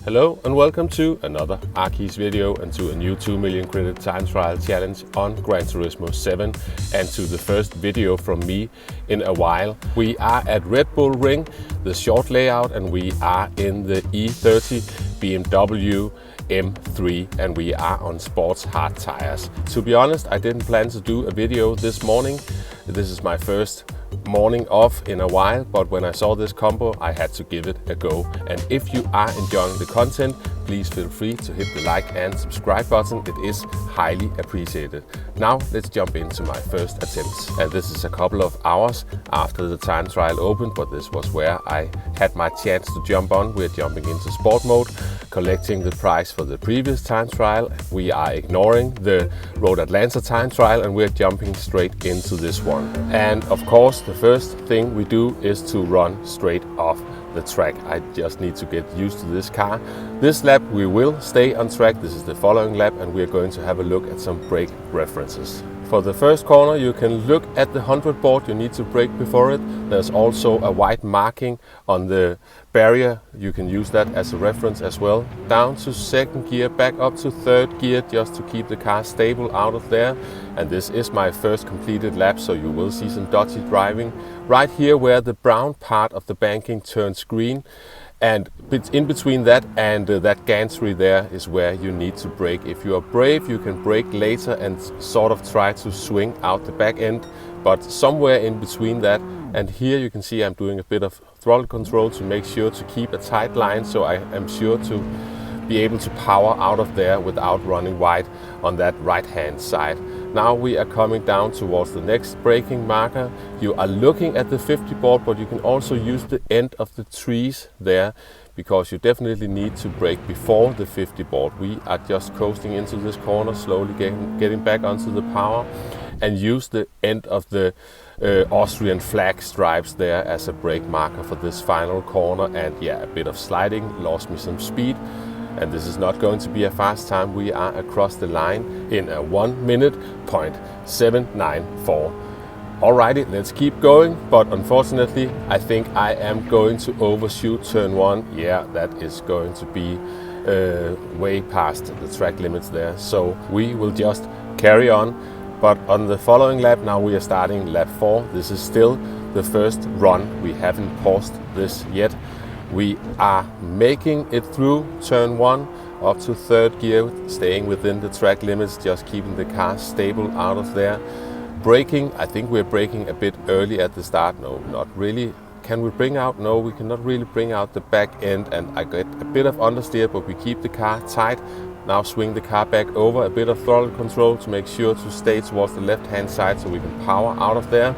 Hello and welcome to another Arkeys video and to a new 2 million credit time trial challenge on Gran Turismo 7 and to the first video from me in a while. We are at Redbull Ring, the short layout, and we are in the E30 BMW M3 and we are on sports hard tires. To be honest, I didn't plan to do a video this morning. This is my first morning off in a while, but when I saw this combo I had to give it a go. And if you are enjoying the content, please feel free to hit the like and subscribe button. It is highly appreciated. Now let's jump into my first attempts, and this is a couple of hours after the time trial opened, but this was where I had my chance to jump on. We're jumping into sport mode, collecting the prize for the previous time trial. We are ignoring the Road Atlanta time trial and we're jumping straight into this one. And of course the first thing we do is to run straight off the track. I just need to get used to this car. This lap we will stay on track. This is the following lap and we're going to have a look at some brake references. For the first corner you can look at the 100 board, you need to brake before it. There's also a white marking on the barrier, you can use that as a reference as well. Down to second gear, back up to third gear just to keep the car stable out of there. And this is my first completed lap, so you will see some dodgy driving. Right here where the brown part of the banking turns green, and in between that and that gantry there is where you need to brake. If you are brave, you can brake later and sort of try to swing out the back end, but somewhere in between that and here you can see I'm doing a bit of throttle control to make sure to keep a tight line, so I am sure to be able to power out of there without running wide on that right hand side. Now we are coming down towards the next braking marker. You are looking at the 50 board, but you can also use the end of the trees there, because you definitely need to brake before the 50 board. We are just coasting into this corner, slowly getting back onto the power, and use the end of the Austrian flag stripes there as a brake marker for this final corner. And yeah, a bit of sliding, lost me some speed. And this is not going to be a fast time. We are across the line in a 1 minute .794. Alrighty, let's keep going, but unfortunately I think I am going to overshoot turn 1. Yeah, that is going to be way past the track limits there, so we will just carry on. But on the following lap, now we are starting lap 4. This is still the first run, we haven't paused this yet. We are making it through turn 1 up to third gear, staying within the track limits, just keeping the car stable out of there. Braking, I think we're braking a bit early at the start. No, not really. Can we bring out? No, we cannot really bring out the back end, and I get a bit of understeer, but we keep the car tight. Now swing the car back over, a bit of throttle control to make sure to stay towards the left hand side so we can power out of there.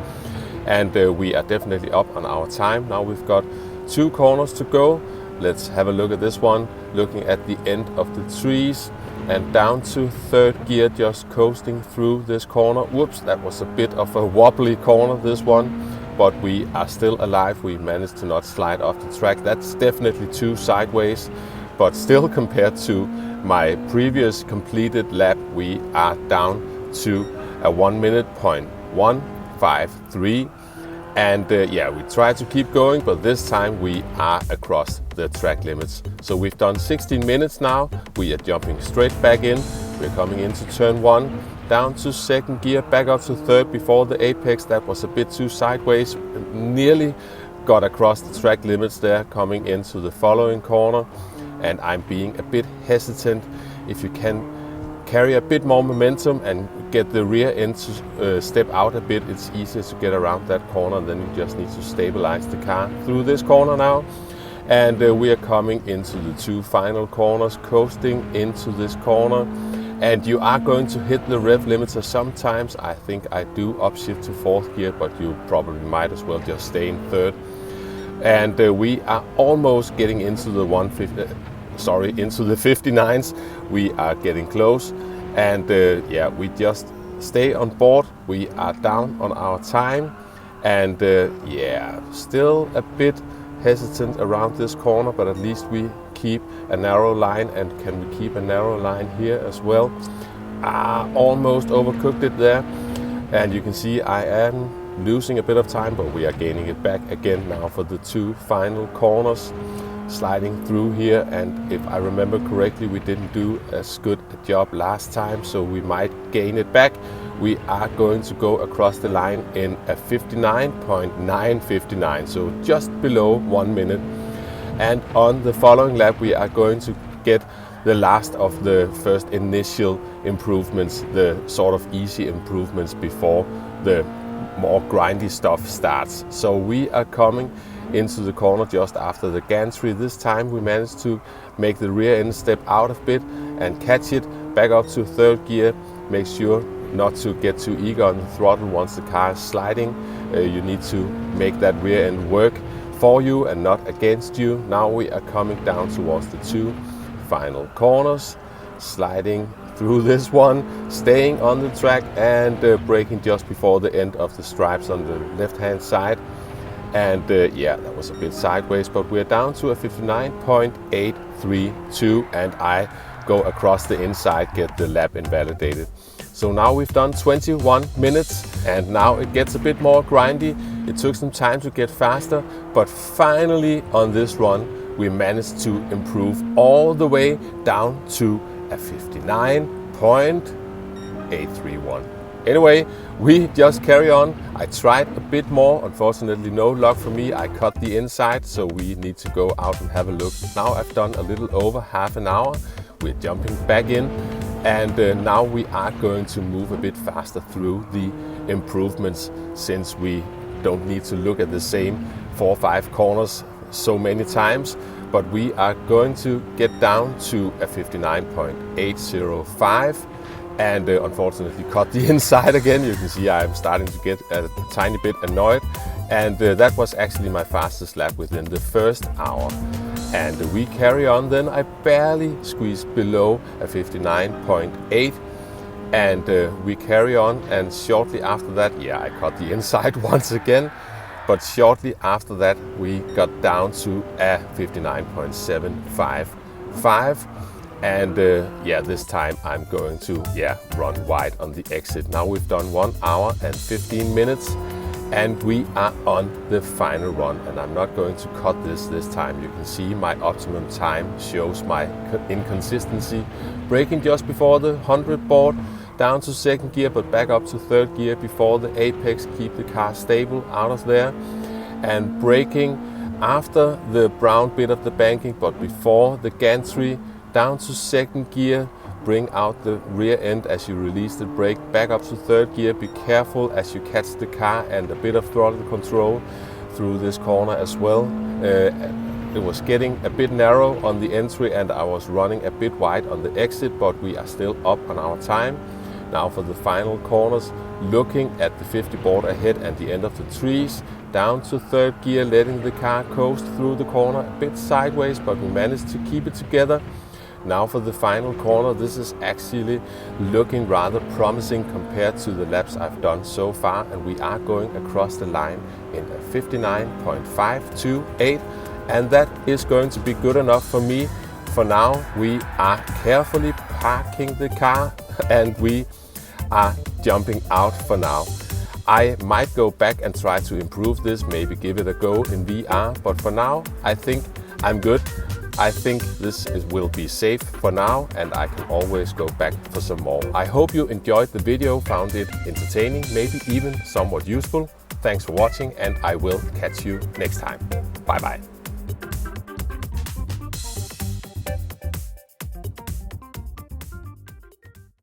And we are definitely up on our time. Now we've got 2 corners to go. Let's have a look at this one, looking at the end of the trees and down to third gear, just coasting through this corner. Whoops, that was a bit of a wobbly corner, this one, but we are still alive. We managed to not slide off the track. That's definitely too sideways, but still compared to my previous completed lap, we are down to a 1 minute .153. And yeah, we try to keep going, but this time we are across the track limits. So we've done 16 minutes now. We are jumping straight back in. We're coming into turn 1, down to second gear, back up to third before the apex. That was a bit too sideways. Nearly got across the track limits there, coming into the following corner. And I'm being a bit hesitant. If you can carry a bit more momentum and get the rear end to step out a bit, it's easier to get around that corner, and then you just need to stabilize the car through this corner now. And we are coming into the 2 final corners, coasting into this corner, and you are going to hit the rev limiter sometimes. I think I do upshift to fourth gear, but you probably might as well just stay in third. And we are almost getting into the into the 59s. We are getting close, and yeah, we just stay on board. We are down on our time, and yeah, still a bit hesitant around this corner, but at least we keep a narrow line. And can we keep a narrow line here as well? Almost overcooked it there, and you can see I am losing a bit of time, but we are gaining it back again now for the 2 final corners. sliding through here, and if I remember correctly, we didn't do as good a job last time, so we might gain it back. We are going to go across the line in a 59.959, so just below 1 minute. And on the following lap, we are going to get the last of the first initial improvements, the sort of easy improvements before the more grindy stuff starts. So we are coming into the corner just after the gantry. This time we managed to make the rear end step out a bit and catch it back up to third gear. Make sure not to get too eager on the throttle once the car is sliding. You need to make that rear end work for you and not against you. Now we are coming down towards the 2 final corners, sliding through this one, staying on the track and braking just before the end of the stripes on the left hand side. And yeah, that was a bit sideways, but we're down to a 59.832, and I go across the inside, get the lap invalidated. So now we've done 21 minutes, and now it gets a bit more grindy. It took some time to get faster, but finally on this run we managed to improve all the way down to a 59.831. Anyway, we just carry on. I tried a bit more, unfortunately no luck for me. I cut the inside, so we need to go out and have a look. Now I've done a little over half an hour. We're jumping back in, and now we are going to move a bit faster through the improvements, since we don't need to look at the same 4 or 5 corners so many times. But we are going to get down to a 59.805, and unfortunately cut the inside again. You can see I'm starting to get a tiny bit annoyed, and that was actually my fastest lap within the first hour. And we carry on then. I barely squeezed below a 59.8, and we carry on, and shortly after that, yeah, I cut the inside once again, but shortly after that we got down to a 59.755. And yeah, this time I'm going to run wide on the exit. Now we've done 1 hour and 15 minutes, and we are on the final run. And I'm not going to cut this time. You can see my optimum time shows my inconsistency. Braking just before the 100 board, down to second gear, but back up to third gear before the apex. Keep the car stable out of there. And braking after the brown bit of the banking, but before the gantry, down to second gear, bring out the rear end as you release the brake, back up to third gear. Be careful as you catch the car, and a bit of throttle control through this corner as well. It was getting a bit narrow on the entry, and I was running a bit wide on the exit, but we are still up on our time. Now for the final corners, looking at the 50 board ahead and the end of the trees, down to third gear, letting the car coast through the corner, a bit sideways, but we managed to keep it together. Now for the final corner, this is actually looking rather promising compared to the laps I've done so far, and we are going across the line in a 59.528, and that is going to be good enough for me. For now, we are carefully parking the car, and we are jumping out for now. I might go back and try to improve this, maybe give it a go in VR, but for now I think I'm good. I think this will be safe for now, and I can always go back for some more. I hope you enjoyed the video, found it entertaining, maybe even somewhat useful. Thanks for watching, and I will catch you next time. Bye bye.